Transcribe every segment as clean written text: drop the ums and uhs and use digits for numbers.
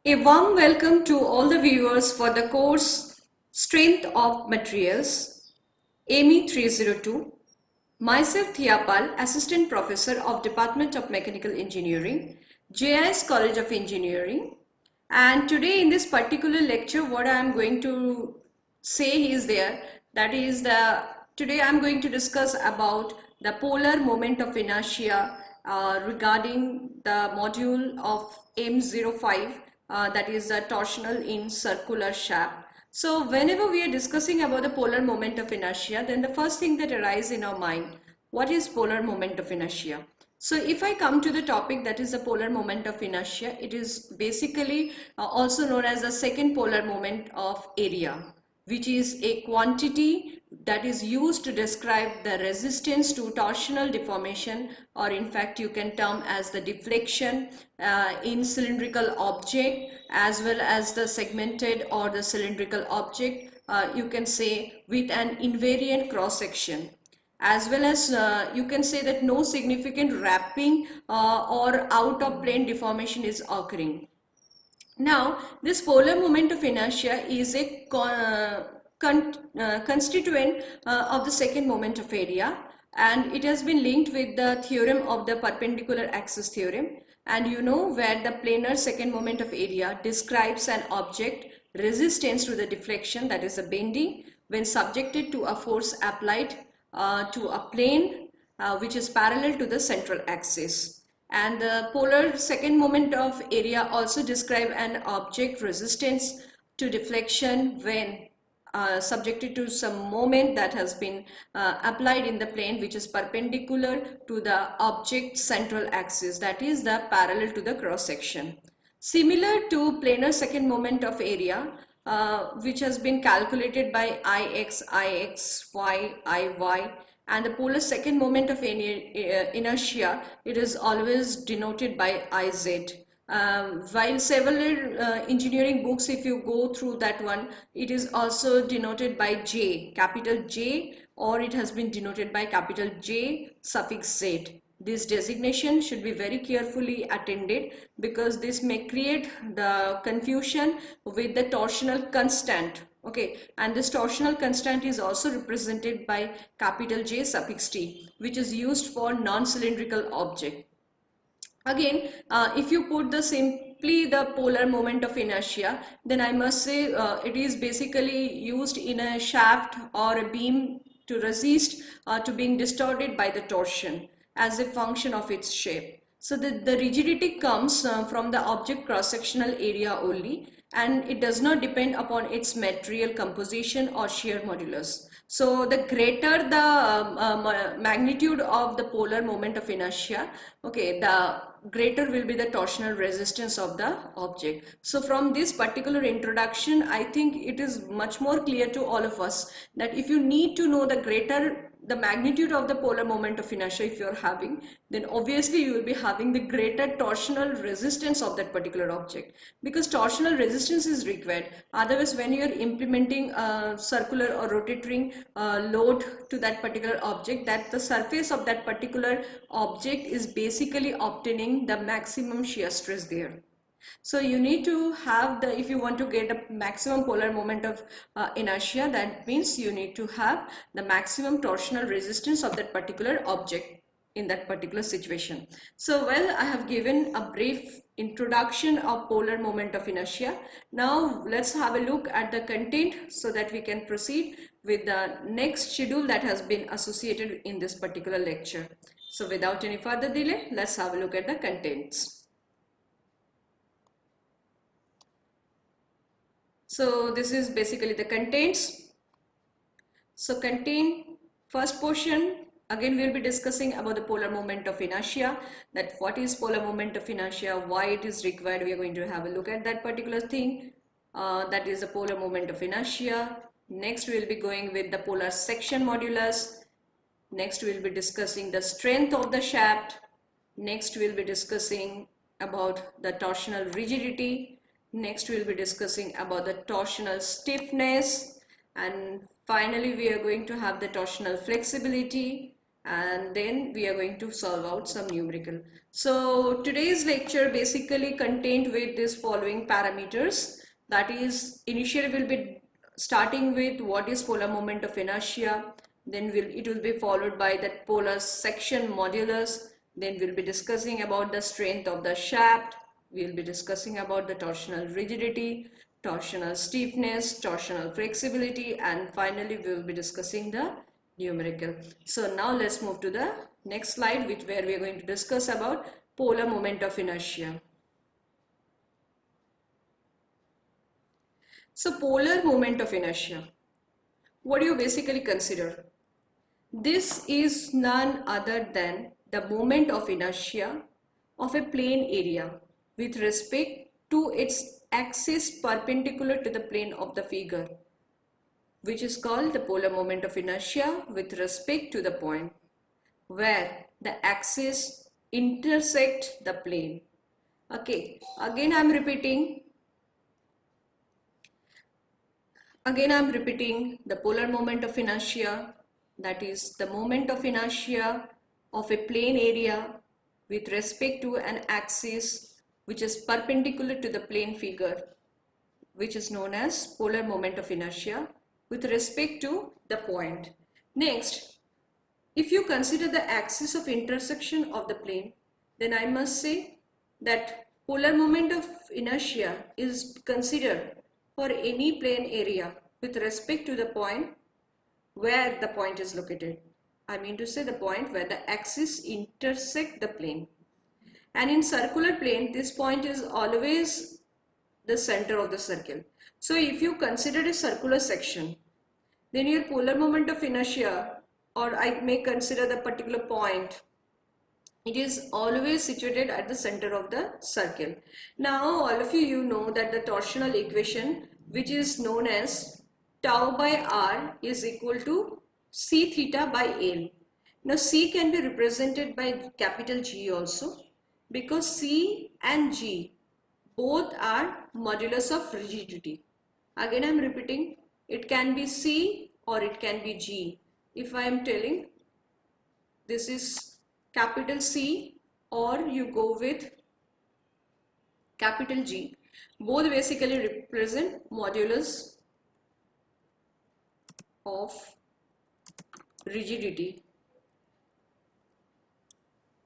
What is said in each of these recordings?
A warm welcome to all the viewers for the course Strength of Materials, AME 302. Myself Thiapal, Assistant Professor of Department of Mechanical Engineering, JIS College of Engineering. And today in this particular lecture, what I am going to say is today I am going to discuss about the polar moment of inertia regarding the module of M05, that is the torsional in circular shaft. So whenever we are discussing about the polar moment of inertia, then the first thing that arises in our mind, what is polar moment of inertia? So if I come to the topic, that is the polar moment of inertia, it is basically also known as the second polar moment of area, which is a quantity that is used to describe the resistance to torsional deformation, or in fact you can term as the deflection in cylindrical object, as well as the segmented or the cylindrical object, you can say with an invariant cross section, as well as you can say that no significant wrapping or out of plane deformation is occurring. Now, this polar moment of inertia is a constituent of the second moment of area, and it has been linked with the theorem of the perpendicular axis theorem. And you know where the planar second moment of area describes an object resistance to the deflection, that is the bending, when subjected to a force applied to a plane which is parallel to the central axis. And the polar second moment of area also describe an object resistance to deflection when subjected to some moment that has been applied in the plane which is perpendicular to the object central axis, that is the parallel to the cross section. Similar to planar second moment of area, which has been calculated by Ix, Ix, Iy, and the polar second moment of inertia, it is always denoted by Iz. While several engineering books, if you go through that one, it is also denoted by J, capital J, or it has been denoted by capital J suffix Z. This designation should be very carefully attended, because this may create the confusion with the torsional constant. Okay, and this torsional constant is also represented by capital J suffix T, which is used for non-cylindrical object. Again, if you put the simply the polar moment of inertia, then I must say it is basically used in a shaft or a beam to resist to being distorted by the torsion as a function of its shape. So the rigidity comes from the object cross-sectional area only, and it does not depend upon its material composition or shear modulus. So the greater the magnitude of the polar moment of inertia, okay, the greater will be the torsional resistance of the object. So from this particular introduction, I think it is much more clear to all of us that if you need to know the magnitude of the polar moment of inertia, if you're having, then obviously you will be having the greater torsional resistance of that particular object, because torsional resistance is required. Otherwise, when you're implementing a circular or rotating load to that particular object, that the surface of that particular object is basically obtaining the maximum shear stress there. So you need to have if you want to get a maximum polar moment of inertia, that means you need to have the maximum torsional resistance of that particular object in that particular situation. So well, I have given a brief introduction of polar moment of inertia. Now let's have a look at the content so that we can proceed with the next schedule that has been associated in this particular lecture. So without any further delay, let's have a look at the contents. So this is basically the contents. So contain first portion, again we'll be discussing about the polar moment of inertia, that what is polar moment of inertia, why it is required. We are going to have a look at that particular thing, that is the polar moment of inertia. Next we'll be going with the polar section modulus. Next we'll be discussing the strength of the shaft. Next we'll be discussing about the torsional rigidity. Next we'll be discussing about the torsional stiffness, and finally we are going to have the torsional flexibility. and then we are going to solve out some numerical. So today's lecture basically contained with this following parameters. That is, initially we'll be starting with what is polar moment of inertia, then it will be followed by that polar section modulus, then we'll be discussing about the strength of the shaft, we'll be discussing about the torsional rigidity, torsional stiffness, torsional flexibility, and finally we will be discussing the numerical. So now let's move to the next slide, where we are going to discuss about polar moment of inertia. So polar moment of inertia, what do you basically consider? This is none other than the moment of inertia of a plane area with respect to its axis perpendicular to the plane of the figure, which is called the polar moment of inertia with respect to the point where the axis intersect the plane. Okay, again I'm repeating the polar moment of inertia, that is the moment of inertia of a plane area with respect to an axis which is perpendicular to the plane figure, which is known as polar moment of inertia with respect to the point. Next, if you consider the axis of intersection of the plane, then I must say that polar moment of inertia is considered for any plane area with respect to the point where the point is located. I mean to say the point where the axis intersect the plane. And in circular plane, this point is always the center of the circle. So if you consider a circular section, then your polar moment of inertia, or I may consider the particular point, it is always situated at the center of the circle. Now all of you know that the torsional equation, which is known as tau by r is equal to c theta by L. Now c can be represented by capital G also, because c and g both are modulus of rigidity. Again I am repeating, it can be c or it can be g. If I am telling this is capital C or you go with capital G, both basically represent modulus of rigidity.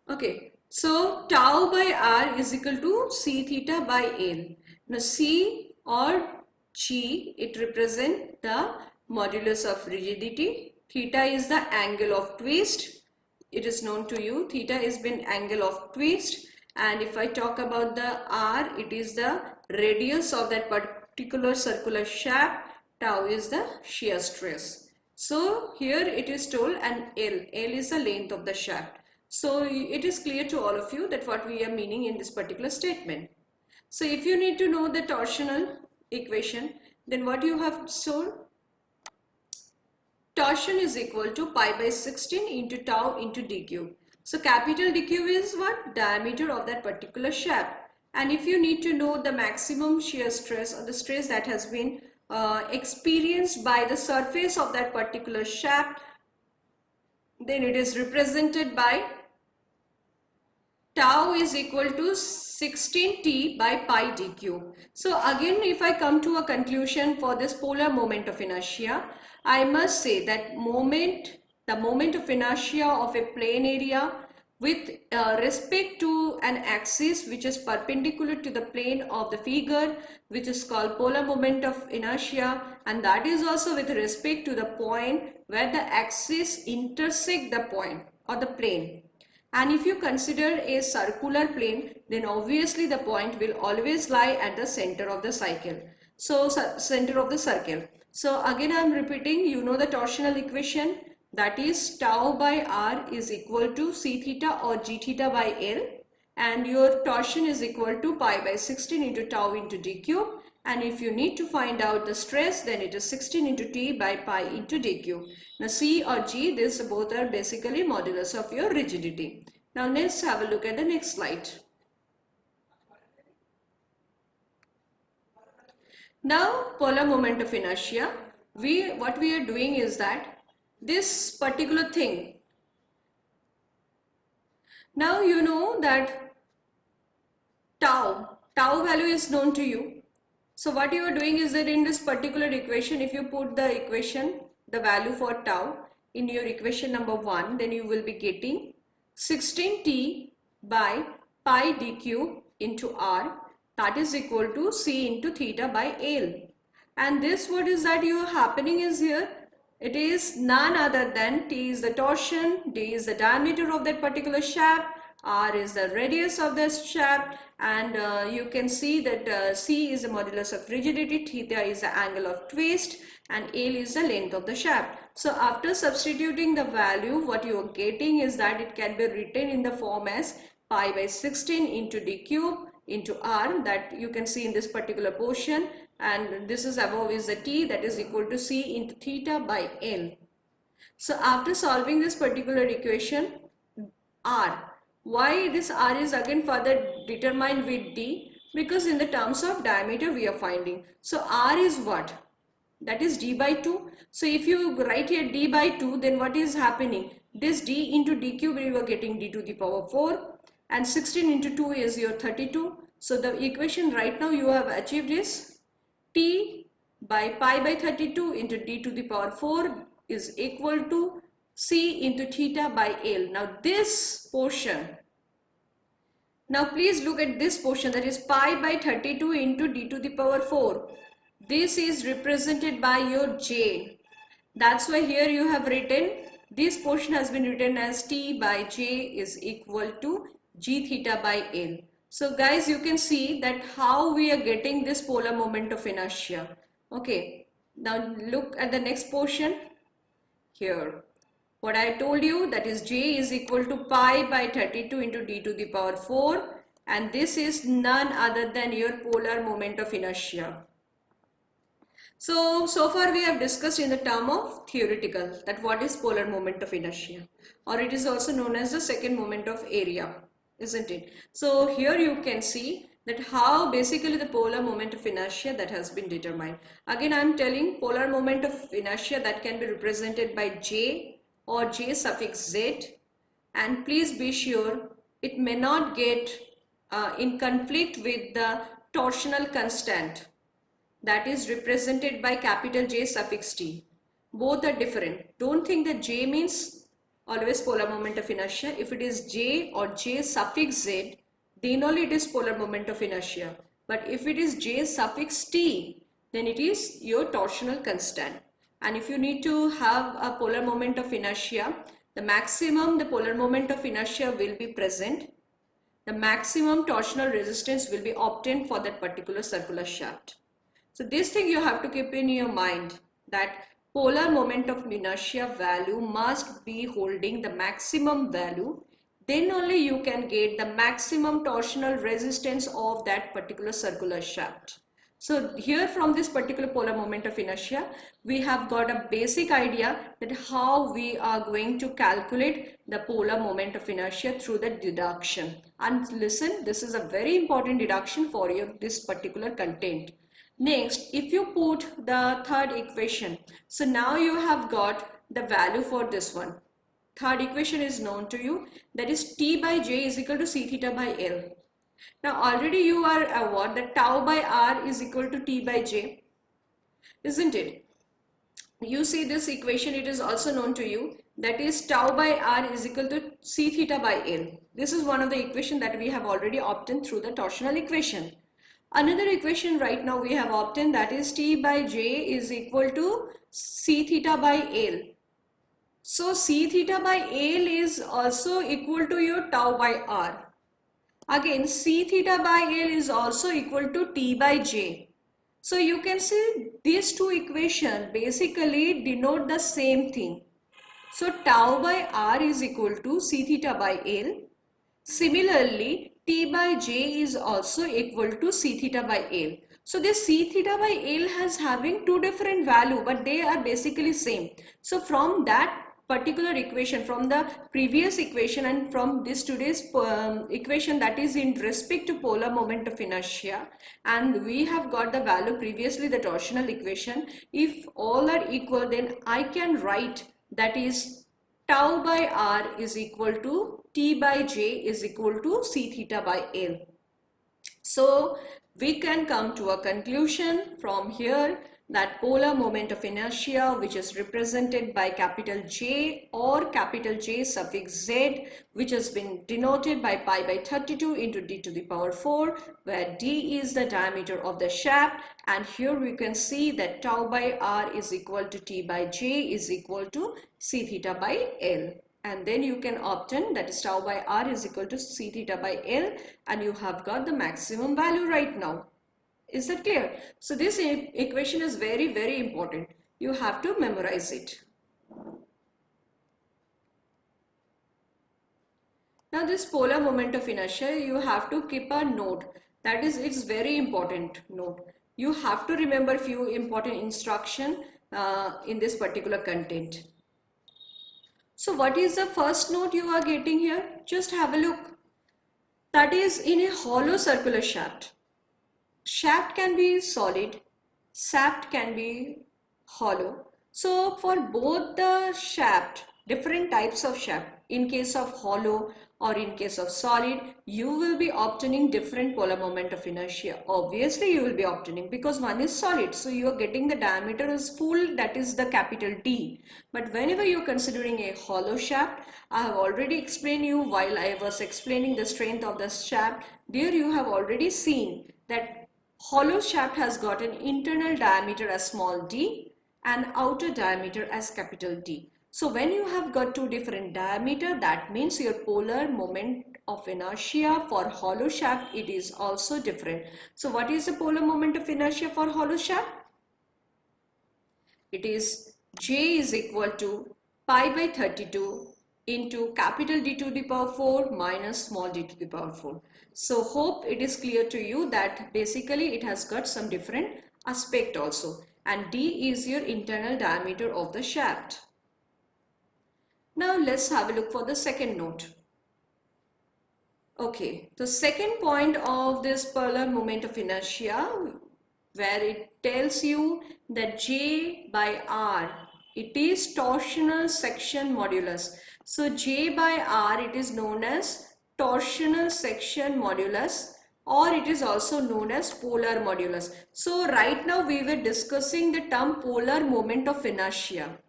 Okay, so tau by r is equal to c theta by L. Now c or g, it represents the modulus of rigidity. Theta is the angle of twist. It is known to you, theta is been angle of twist, and if I talk about the r, it is the radius of that particular circular shaft. Tau is the shear stress. So here it is told, and L is the length of the shaft. So it is clear to all of you that what we are meaning in this particular statement. So if you need to know the torsional equation, then what you have shown, torsion is equal to pi by 16 into tau into d cube. So capital D cube is what? Diameter of that particular shaft. And if you need to know the maximum shear stress or the stress that has been experienced by the surface of that particular shaft, then it is represented by tau is equal to 16t by pi d cube. So again, if I come to a conclusion for this polar moment of inertia, I must say that the moment of inertia of a plane area with respect to an axis which is perpendicular to the plane of the figure, which is called polar moment of inertia, and that is also with respect to the point where the axis intersect the point or the plane. And if you consider a circular plane, then obviously the point will always lie at the center of the cycle. So center of the circle. So again I am repeating, you know the torsional equation, that is tau by r is equal to c theta or g theta by L, and your torsion is equal to pi by 16 into tau into d cube, and if you need to find out the stress, then it is 16 into t by pi into d cube. Now c or g, these both are basically modulus of your rigidity. Now let's have a look at the next slide. Now polar moment of inertia, what we are doing is that this particular thing, Now you know that tau value is known to you. So what you are doing is that in this particular equation, if you put the equation, the value for tau in your equation number 1, then you will be getting 16t by pi d cube into r, that is equal to c into theta by L. And this, what is that you are happening is here, it is none other than t is the torsion, d is the diameter of that particular shaft, r is the radius of the shaft, and you can see that c is the modulus of rigidity, theta is the angle of twist, and L is the length of the shaft. So after substituting the value, what you are getting is that it can be written in the form as pi by 16 into d cube into r, that you can see in this particular portion, and this is above is the t, that is equal to c into theta by L. So after solving this particular equation, r, why this r is again further determined with d? Because in the terms of diameter we are finding. So r is what? That is d by 2. So if you write here d by 2, then what is happening? This d into d cube, you are getting d to the power 4, and 16 into 2 is your 32. So the equation right now you have achieved is t by pi by 32 into d to the power 4 is equal to c into theta by L. Now this portion, now please look at this portion, that is pi by 32 into d to the power 4. This is represented by your j. That's why here you have written, this portion has been written as t by j is equal to g theta by L. So guys, you can see that how we are getting this polar moment of inertia. Okay, now look at the next portion here. What I told you, that is j is equal to pi by 32 into d to the power 4, and this is none other than your polar moment of inertia. So far we have discussed in the term of theoretical, that what is polar moment of inertia, or it is also known as the second moment of area, isn't it? So here you can see that how basically the polar moment of inertia that has been determined. Again I am telling, polar moment of inertia that can be represented by j or j suffix z, and please be sure it may not get in conflict with the torsional constant that is represented by capital J suffix t. Both are different. Don't think that j means always polar moment of inertia. If it is j or j suffix z, then only it is polar moment of inertia. But if it is j suffix t, then it is your torsional constant. And if you need to have a polar moment of inertia, the maximum the polar moment of inertia will be present. The maximum torsional resistance will be obtained for that particular circular shaft. So this thing you have to keep in your mind, that polar moment of inertia value must be holding the maximum value, then only you can get the maximum torsional resistance of that particular circular shaft. So here from this particular polar moment of inertia, we have got a basic idea that how we are going to calculate the polar moment of inertia through the deduction. And listen, this is a very important deduction for this particular content. Next, if you put the third equation, so now you have got the value for this one. Third equation is known to you, that is t by j is equal to c theta by L. Now already you are aware that tau by r is equal to t by j, isn't it? You see this equation, it is also known to you, that is tau by r is equal to c theta by L. This is one of the equation that we have already obtained through the torsional equation. Another equation right now we have obtained, that is t by j is equal to c theta by L. So c theta by L is also equal to your tau by r. Again, c theta by L is also equal to t by j. So you can see these two equations basically denote the same thing. So tau by r is equal to c theta by L. Similarly, t by j is also equal to c theta by L. So this c theta by L has having two different value, but they are basically same. So from that particular equation, from the previous equation and from this today's equation, that is in respect to polar moment of inertia, and we have got the value previously, the torsional equation. If all are equal, then I can write, that is tau by r is equal to T by J is equal to C theta by L. So we can come to a conclusion from here that polar moment of inertia, which is represented by capital J or capital J suffix Z, which has been denoted by pi by 32 into d to the power 4, where d is the diameter of the shaft, and here we can see that tau by r is equal to T by J is equal to C theta by L. And then you can obtain that is tau by r is equal to C theta by L, and you have got the maximum value right now. Is that clear? So this equation is very, very important. You have to memorize it. Now this polar moment of inertia, you have to keep a note. That is, it's very important note. You have to remember few important instruction in this particular content. So what is the first note you are getting here? Just have a look. That is in a hollow circular shaft. Shaft can be solid, shaft can be hollow. So for both the shaft, different types of shaft, in case of hollow or in case of solid, you will be obtaining different polar moment of inertia. Obviously you will be obtaining because one is solid, so you are getting the diameter is full, that is the capital D. But whenever you are considering a hollow shaft, I have already explained you while I was explaining the strength of the shaft. There you have already seen that hollow shaft has got an internal diameter as small d and outer diameter as capital D. So when you have got two different diameter, that means your polar moment of inertia for hollow shaft, it is also different. So what is the polar moment of inertia for hollow shaft? It is J is equal to pi by 32 into capital D to the power 4 minus small d to the power 4. So hope it is clear to you that basically it has got some different aspect also, and D is your internal diameter of the shaft. Now let's have a look for the second note. Okay, the second point of this polar moment of inertia, where it tells you that J by R, it is torsional section modulus. So J by R, it is known as torsional section modulus, or it is also known as polar modulus. So right now we were discussing the term polar moment of inertia.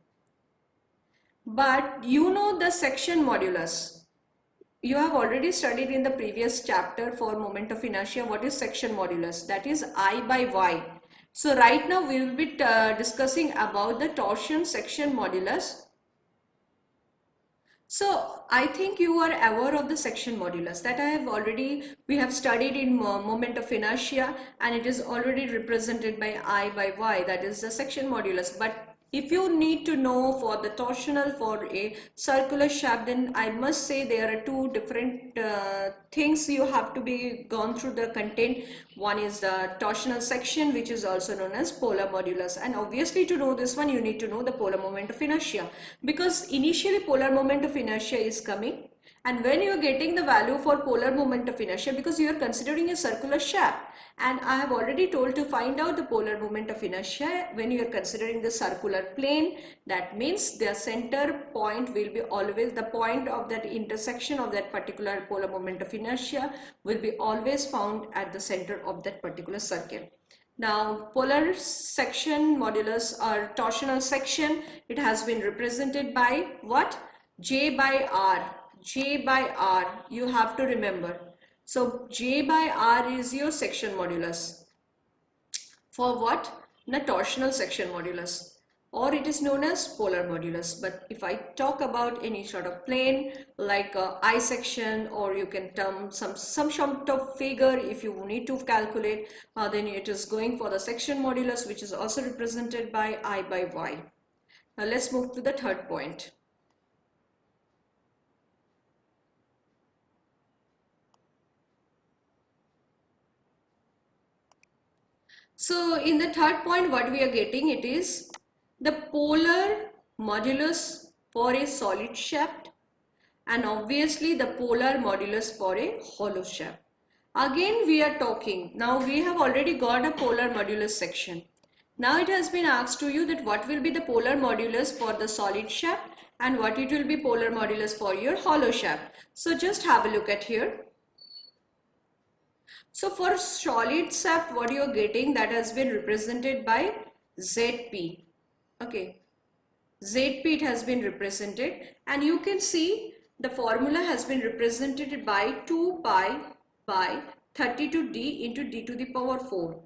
But you know the section modulus. You have already studied in the previous chapter for moment of inertia what is section modulus, that is I by Y. So right now we will be discussing about the torsion section modulus. So I think you are aware of the section modulus that we have studied in moment of inertia, and it is already represented by I by Y, that is the section modulus. But if you need to know for the torsional for a circular shaft, then I must say there are two different things you have to be gone through the content. One is the torsional section, which is also known as polar modulus, and obviously to know this one you need to know the polar moment of inertia, because initially polar moment of inertia is coming, and when you are getting the value for polar moment of inertia, because you are considering a circular shaft, and I have already told to find out the polar moment of inertia when you are considering the circular plane, that means the center point will be always, the point of that intersection of that particular polar moment of inertia will be always found at the center of that particular circle. Now polar section modulus or torsional section, it has been represented by what? J by R. J by R, you have to remember. So J by R is your section modulus. For what? The torsional section modulus, or it is known as polar modulus. But if I talk about any sort of plane like I section, or you can term some sort of figure if you need to calculate, then it is going for the section modulus, which is also represented by I by Y. Now let's move to the third point. So in the third point, what we are getting, it is the polar modulus for a solid shaft, and obviously the polar modulus for a hollow shaft. Again we are talking, now we have already got a polar modulus section. Now it has been asked to you that what will be the polar modulus for the solid shaft and what it will be polar modulus for your hollow shaft. So just have a look at here. So for solid shaft, what you are getting, that has been represented by Zp. Okay, Zp it has been represented, and you can see the formula has been represented by 2 pi by 32d into d to the power 4,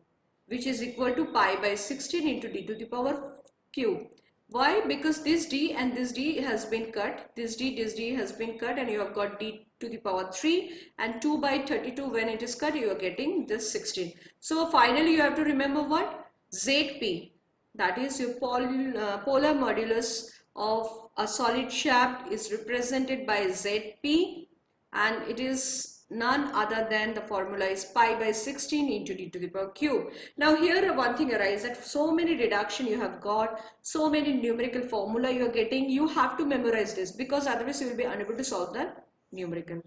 which is equal to pi by 16 into d to the power cube. Why? Because this d and this d has been cut, this d has been cut, and you have got d to the power 3, and 2 by 32 when it is cut you are getting this 16. So finally you have to remember what? Zp, that is your polar modulus of a solid shaft is represented by Zp, and it is none other than the formula is pi by 16 into d to the power cube. Now here one thing arises that so many deduction you have got, so many numerical formula you are getting, you have to memorize this because otherwise you will be unable to solve the numerical.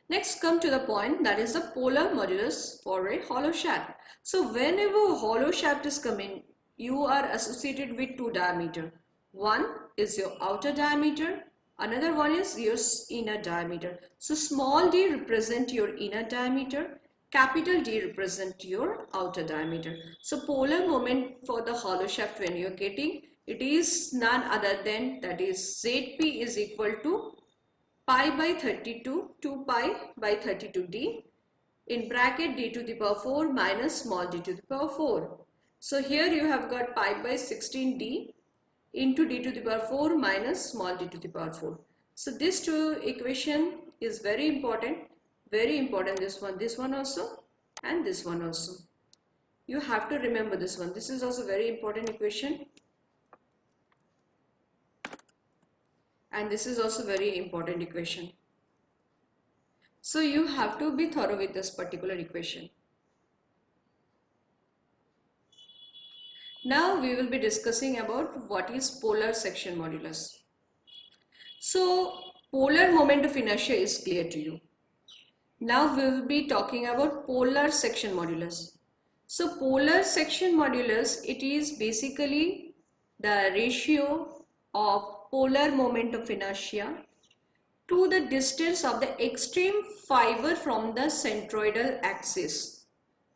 Next come to the point, that is the polar modulus for a hollow shaft. So whenever a hollow shaft is coming, you are associated with two diameter. One is your outer diameter, another one is your inner diameter. So small d represent your inner diameter, capital D represent your outer diameter. So polar moment for the hollow shaft when you are getting, it is none other than, that is Zp is equal to pi by 32, 2 pi by 32d in bracket d to the power 4 minus small d to the power 4. So here you have got pi by 16d into d to the power 4 minus small d to the power 4. So this two equation is very important, this one also and this one also. You have to remember this one. This is also very important equation. And this is also very important equation. So you have to be thorough with this particular equation. Now we will be discussing about what is polar section modulus. So polar moment of inertia is clear to you. Now we will be talking about polar section modulus. So polar section modulus, it is basically the ratio of polar moment of inertia to the distance of the extreme fiber from the centroidal axis,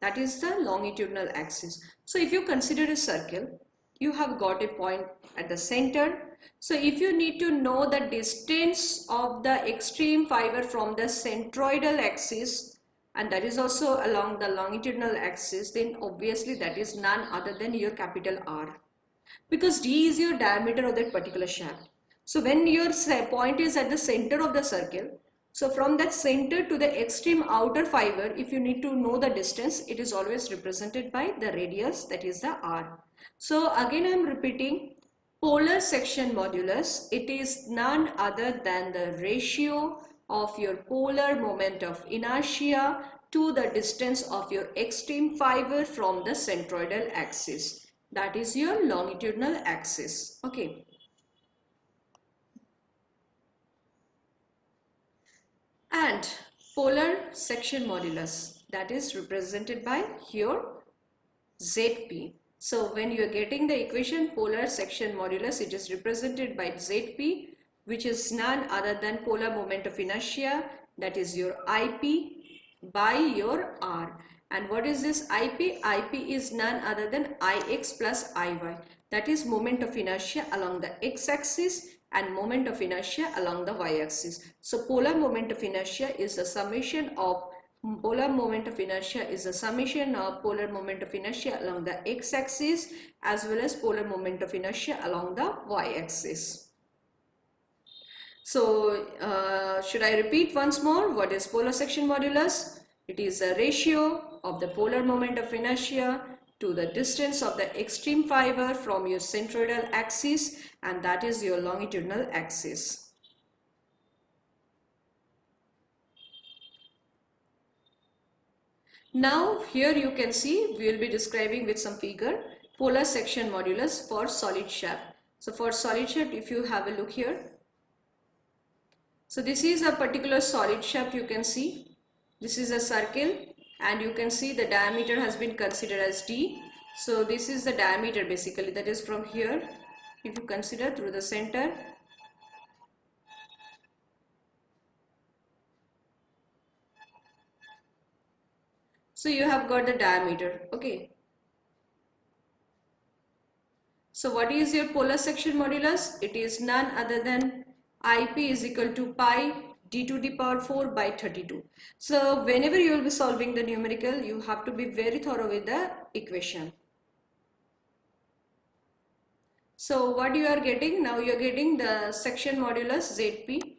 that is the longitudinal axis. So if you consider a circle, you have got a point at the center. So if you need to know the distance of the extreme fiber from the centroidal axis, and that is also along the longitudinal axis, then obviously that is none other than your capital R, because d is your diameter of that particular shaft. So when your point is at the center of the circle, so from that center to the extreme outer fiber, if you need to know the distance, it is always represented by the radius, that is the R. So again I am repeating, polar section modulus, it is none other than the ratio of your polar moment of inertia to the distance of your extreme fiber from the centroidal axis, that is your longitudinal axis. Okay. And polar section modulus, that is represented by your Zp. So when you are getting the equation polar section modulus, it is represented by Zp, which is none other than polar moment of inertia, that is your Ip, by your R. And what is this Ip? Ip is none other than Ix plus Iy, that is moment of inertia along the x-axis and moment of inertia along the y-axis. So polar moment of inertia is a summation of polar moment of inertia along the x-axis as well as polar moment of inertia along the y-axis. So should I repeat once more what is polar section modulus? It is a ratio of the polar moment of inertia to the distance of the extreme fiber from your centroidal axis, and that is your longitudinal axis. Now here you can see we will be describing with some figure polar section modulus for solid shaft. So for solid shaft, if you have a look here, so this is a particular solid shaft. You can see this is a circle and you can see the diameter has been considered as d, So this is the diameter basically, that is from here, if you consider through the center. So you have got the diameter, okay. So what is your polar section modulus? It is none other than IP is equal to pi d to the power 4 by 32. So whenever you will be solving the numerical, you have to be very thorough with the equation. So what you are getting? Now you are getting the section modulus ZP,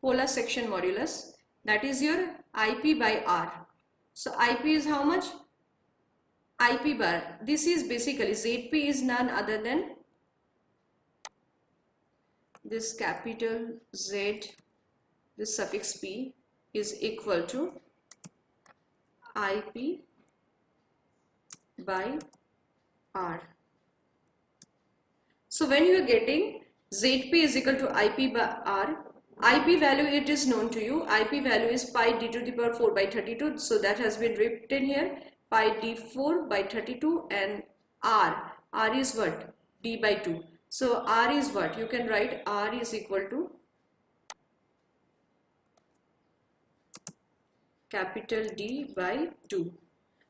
polar section modulus, that is your IP by R. So IP is how much? IP bar. This is basically ZP is none other than this capital Z, this suffix P is equal to IP by R. So when you are getting ZP is equal to IP by R, IP value it is known to you. IP value is pi d to the power 4 by 32. So that has been written here, pi d4 by 32, and R is what? D by 2. So R is what? You can write R is equal to capital D by 2.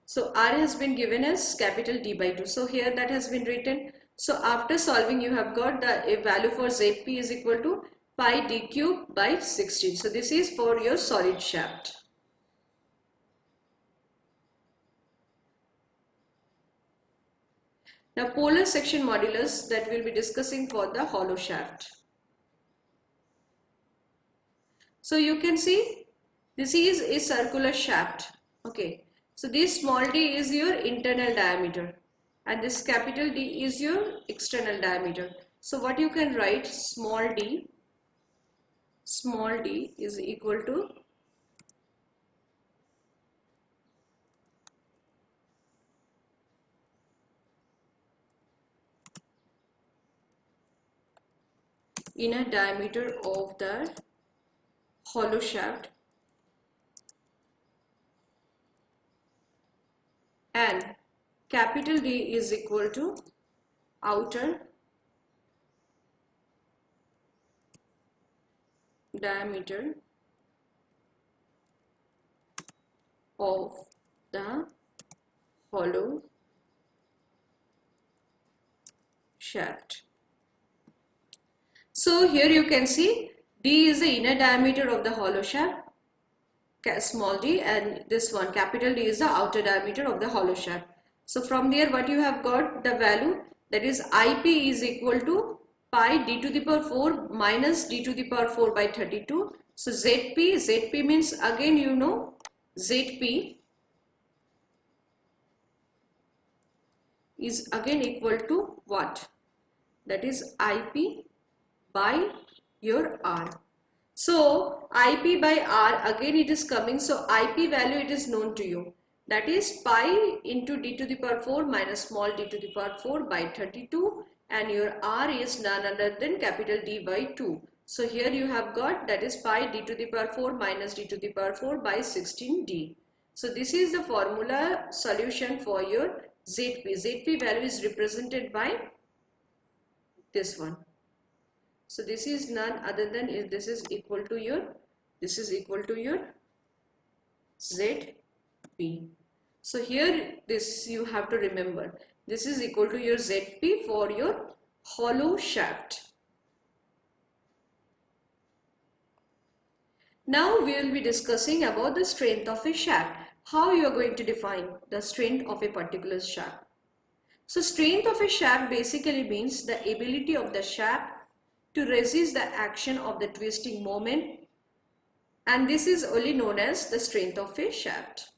So R has been given as capital D by 2. So here that has been written. So after solving, you have got the value for ZP is equal to pi d cube by 16. So this is for your solid shaft. Now polar section modulus that we'll be discussing for the hollow shaft. So you can see this is a circular shaft. Okay. So this small d is your internal diameter and this capital D is your external diameter. So what you can write, small d is equal to inner diameter of the hollow shaft and capital D is equal to outer diameter of the hollow shaft. So here you can see D is the inner diameter of the hollow shaft, small d, and this one capital D is the outer diameter of the hollow shaft. So from there what you have got the value, that is IP is equal to pi d to the power 4 minus d to the power 4 by 32. So ZP means again you know ZP is again equal to what? That is IP by your R. So IP by R again it is coming, so IP value it is known to you, that is pi into d to the power 4 minus small d to the power 4 by 32, and your R is none other than capital D by 2. So here you have got that is pi d to the power 4 minus d to the power 4 by 16d. So this is the formula solution for your ZP. ZP value is represented by this one. So this is none other than this is equal to your ZP. So here this you have to remember, this is equal to your ZP for your hollow shaft. Now we will be discussing about the strength of a shaft. How you are going to define the strength of a particular shaft. So strength of a shaft basically means the ability of the shaft to resist the action of the twisting moment, and this is only known as the strength of a shaft.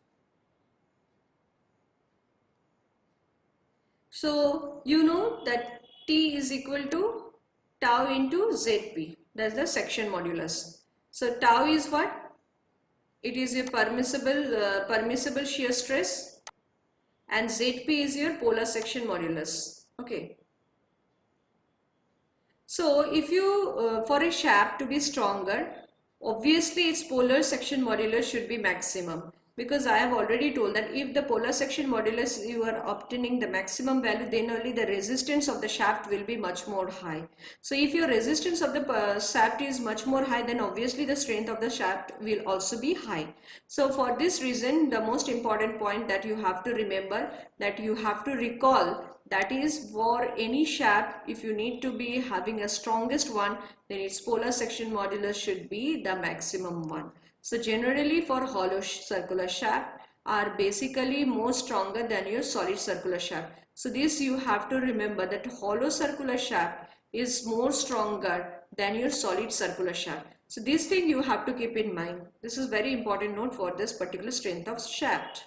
So you know that T is equal to tau into ZP, that's the section modulus. So tau is what? It is a permissible shear stress, and ZP is your polar section modulus. Okay. So if you for a shaft to be stronger, obviously its polar section modulus should be maximum. Because I have already told that if the polar section modulus you are obtaining the maximum value, then only the resistance of the shaft will be much more high. So if your resistance of the shaft is much more high, then obviously the strength of the shaft will also be high. So for this reason, the most important point that you have to remember, that you have to recall, that is for any shaft, if you need to be having a strongest one, then its polar section modulus should be the maximum one. So generally for hollow circular shaft are basically more stronger than your solid circular shaft. So this you have to remember, that hollow circular shaft is more stronger than your solid circular shaft. So this thing you have to keep in mind. This is very important note for this particular strength of shaft.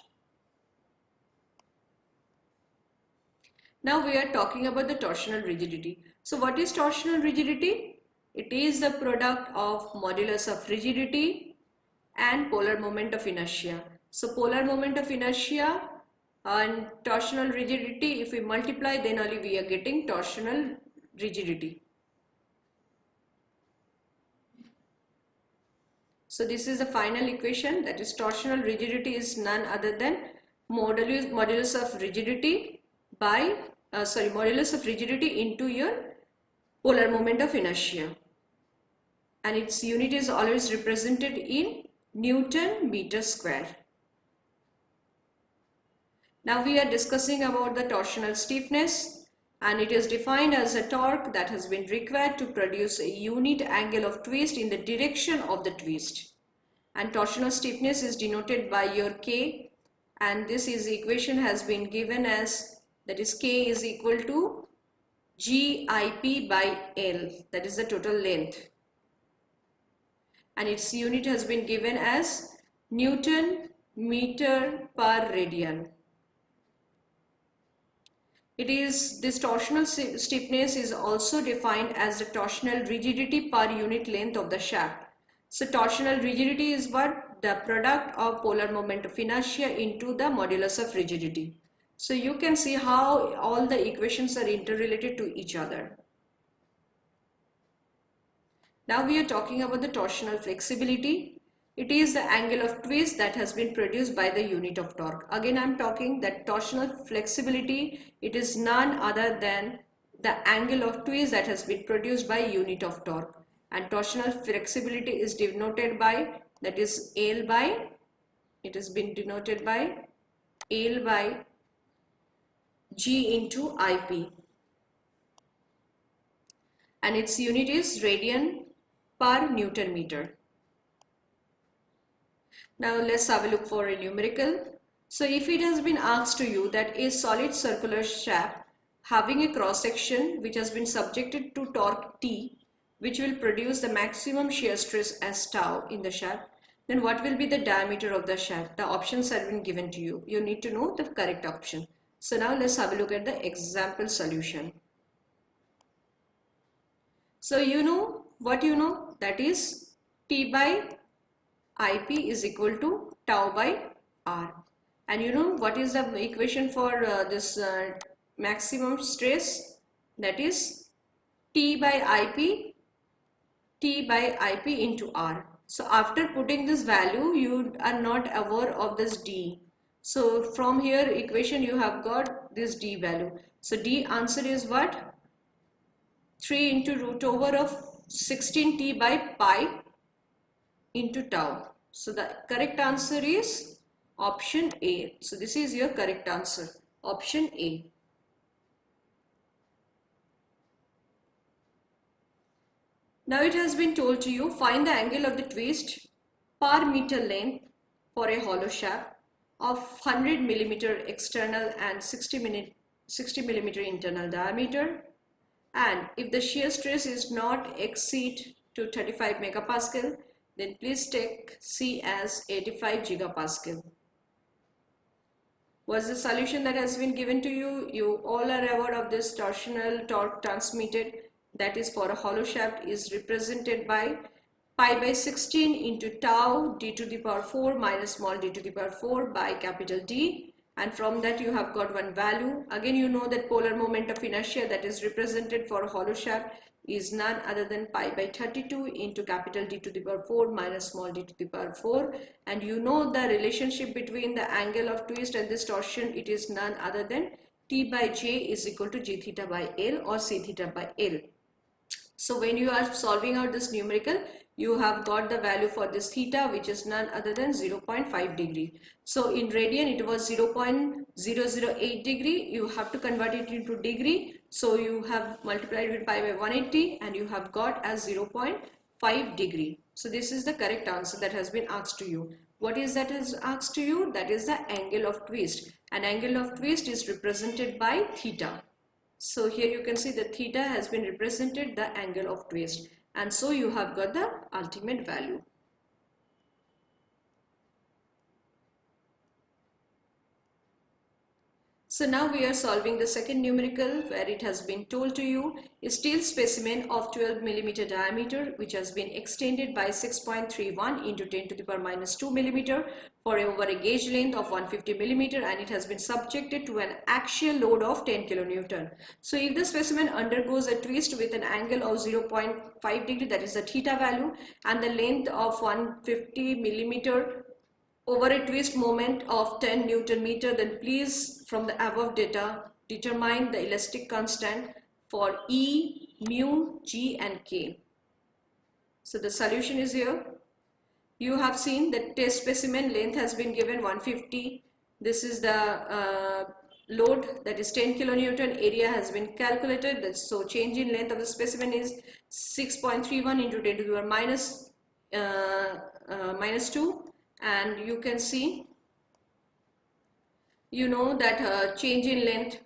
Now we are talking about the torsional rigidity. So what is torsional rigidity? It is the product of modulus of rigidity and polar moment of inertia. So polar moment of inertia and torsional rigidity, if we multiply, then only we are getting torsional rigidity. So this is the final equation, that is torsional rigidity is none other than modulus of rigidity by modulus of rigidity into your polar moment of inertia, and its unit is always represented in Newton meter square. Now we are discussing about the torsional stiffness, and it is defined as a torque that has been required to produce a unit angle of twist in the direction of the twist. And torsional stiffness is denoted by your K, and this equation has been given as, that is K is equal to GIP by L, that is the total length. And its unit has been given as Newton meter per radian. This torsional stiffness is also defined as the torsional rigidity per unit length of the shaft. So torsional rigidity is what? The product of polar moment of inertia into the modulus of rigidity. So you can see how all the equations are interrelated to each other. Now we are talking about the torsional flexibility. It is the angle of twist that has been produced by the unit of torque. Again, I am talking that torsional flexibility, it is none other than the angle of twist that has been produced by unit of torque. And torsional flexibility is denoted by, that is L by, it has been denoted by L by G into IP. And its unit is radian per Newton meter. Now let's have a look for a numerical. So if it has been asked to you that a solid circular shaft having a cross section which has been subjected to torque T, which will produce the maximum shear stress as tau in the shaft, then what will be the diameter of the shaft? The options have been given to you. You need to know the correct option. So now let's have a look at the example solution. So you know what you know, that is T by IP is equal to tau by R. And you know what is the equation for this maximum stress? That is T by IP into R. So after putting this value, you are not aware of this D. So from here equation you have got this D value. So D answer is what? 3 into root over of 16T by pi into tau. So the correct answer is option A. So this is your correct answer, option A. Now it has been told to you, find the angle of the twist per meter length for a hollow shaft of 100 millimeter external and 60 millimeter internal diameter. And if the shear stress is not exceed to 35 megapascal, then please take C as 85 gigapascal. Was the solution that has been given to you? You all are aware of this torsional torque transmitted, that is for a hollow shaft, is represented by pi by 16 into tau d to the power 4 minus small d to the power 4 by capital D, and from that you have got one value. Again, you know that polar moment of inertia that is represented for a hollow shaft is none other than pi by 32 into capital D to the power 4 minus small d to the power 4, and you know the relationship between the angle of twist and this torsion, it is none other than T by J is equal to G theta by L or C theta by L. So when you are solving out this numerical, you have got the value for this theta, which is none other than 0.5 degree. So in radian it was 0.008 degree. You have to convert it into degree. So you have multiplied with pi by 180 and you have got as 0.5 degree. So this is the correct answer that has been asked to you. What is that is asked to you? That is the angle of twist. An angle of twist is represented by theta. So here you can see the theta has been represented the angle of twist, and so you have got the ultimate value. So now we are solving the second numerical, where it has been told to you a steel specimen of 12 millimeter diameter which has been extended by 6.31 into 10 to the power minus 2 millimeter for over a gauge length of 150 millimeter, and it has been subjected to an axial load of 10 kilonewton. So if the specimen undergoes a twist with an angle of 0.5 degree, that is the theta value, and the length of 150 millimeter over a twist moment of 10 Newton meter, then please from the above data determine the elastic constant for E, mu, G and K. So the solution is here. You have seen that test specimen length has been given 150. This is the load, that is 10 kilonewton. Area has been calculated. So change in length of the specimen is 6.31 into 10 to the power minus 2. And you can see, you know that change in length,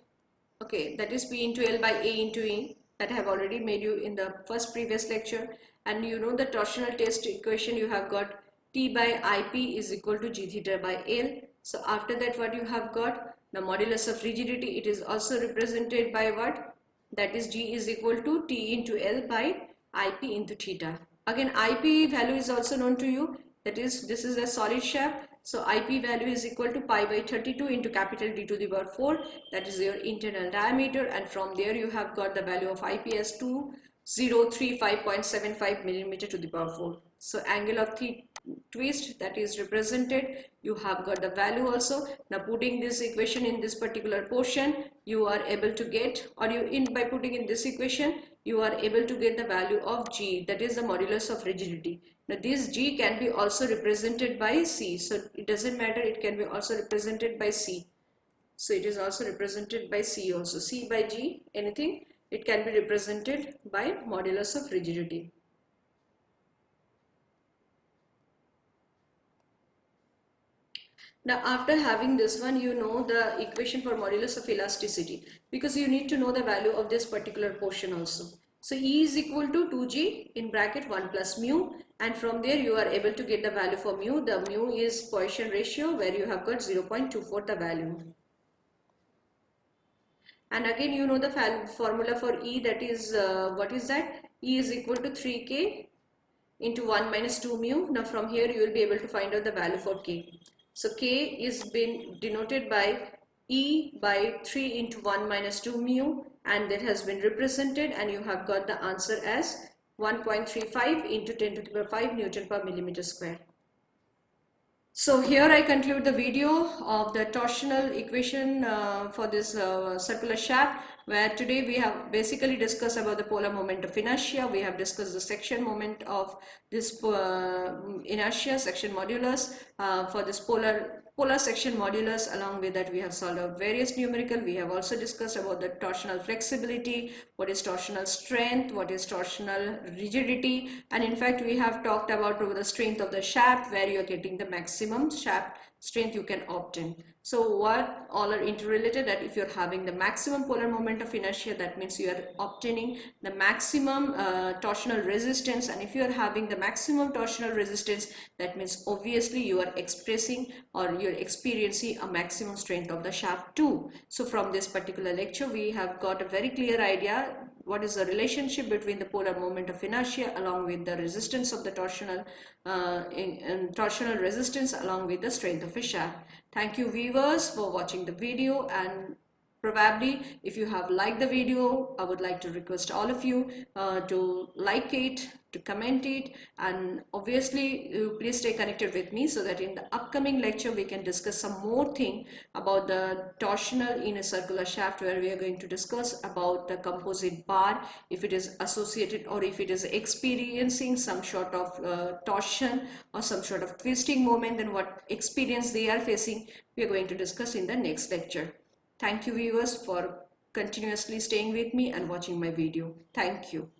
okay, that is P into L by A into E, that I have already made you in the first previous lecture. And you know the torsional test equation, you have got T by IP is equal to G theta by L. So after that, what you have got, the modulus of rigidity, it is also represented by what? That is G is equal to T into L by IP into theta. Again, IP value is also known to you. That is, this is a solid shaft, so IP value is equal to pi by 32 into capital D to the power 4, that is your internal diameter, and from there you have got the value of IP as 2035.75 millimeter to the power 4. So angle of twist that is represented, you have got the value also. Now putting this equation in this particular portion, you are able to get, or by putting in this equation, you are able to get the value of G, that is the modulus of rigidity. Now this G can be also represented by C, so it doesn't matter, it can be also represented by C. So it is also represented by C also. C by G, anything, it can be represented by modulus of rigidity. Now after having this one, you know the equation for modulus of elasticity, because you need to know the value of this particular portion also. So E is equal to 2G in bracket 1 plus mu, and from there you are able to get the value for mu. The mu is Poisson ratio, where you have got 0.24 the value. And again you know the formula for E, that is what is that? E is equal to 3K into 1 minus 2 mu. Now from here you will be able to find out the value for K. So K is been denoted by E by 3 into 1 minus 2 mu, and that has been represented, and you have got the answer as 1.35 into 10 to the power 5 Newton per millimeter square. So here I conclude the video of the torsional equation for this circular shaft, where today we have basically discussed about the polar moment of inertia. We have discussed the section moment of this inertia, section modulus for this polar section modulus. Along with that, we have solved out various numerical. We have also discussed about the torsional flexibility, what is torsional strength, what is torsional rigidity, and in fact we have talked about the strength of the shaft, where you are getting the maximum shaft strength you can obtain. So what all are interrelated, that if you're having the maximum polar moment of inertia, that means you are obtaining the maximum torsional resistance, and if you are having the maximum torsional resistance, that means obviously you are expressing or you're experiencing a maximum strength of the shaft too. So from this particular lecture we have got a very clear idea what is the relationship between the polar moment of inertia along with the resistance of the torsional torsional resistance along with the strength of a shaft. Thank you viewers for watching the video, and probably if you have liked the video, I would like to request all of you to like it, to comment it, and obviously please stay connected with me so that in the upcoming lecture we can discuss some more thing about the torsional in a circular shaft, where we are going to discuss about the composite bar, if it is associated or if it is experiencing some sort of torsion or some sort of twisting moment, then what experience they are facing, we are going to discuss in the next lecture. Thank you viewers for continuously staying with me and watching my video. Thank you.